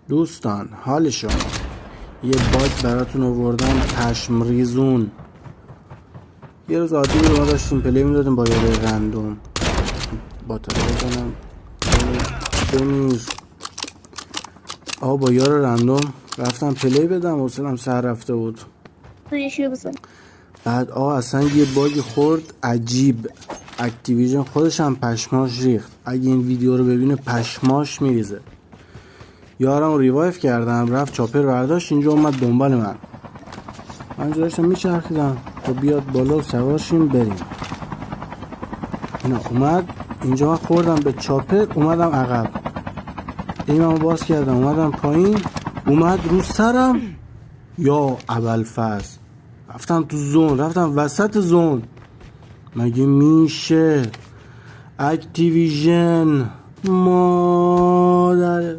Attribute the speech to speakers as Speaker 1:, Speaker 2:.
Speaker 1: دوستان حال شما، یه باگ براتون آوردم پشم ریزون. یه روز عادی بود ما داشتیم پلی میدادیم با یاره رندوم. باتری بزنم بمیر با یار رندوم رفتم پلی بدم، حوصله‌ام سر رفته بود. بعد اصلا یه باگ خورد عجیب. اکتیویژن خودش هم پشماش ریخت. اگه این ویدیو رو ببینه پشماش میریزه. یارم رو ریوایف کردم، رفت چاپر برداشت، اینجا اومد دنبال من اینجا داشتم میچرخیدم تا بیاد بالا و سوارشیم بریم. اینا اومد اینجا، من خوردم به چاپر، اومدم عقب، ایممو باز کردم اومدم پایین، اومد رو سرم. یا ابوالفضل رفتم تو زون، رفتم وسط زون. مگه میشه؟ اکتیویژن مادر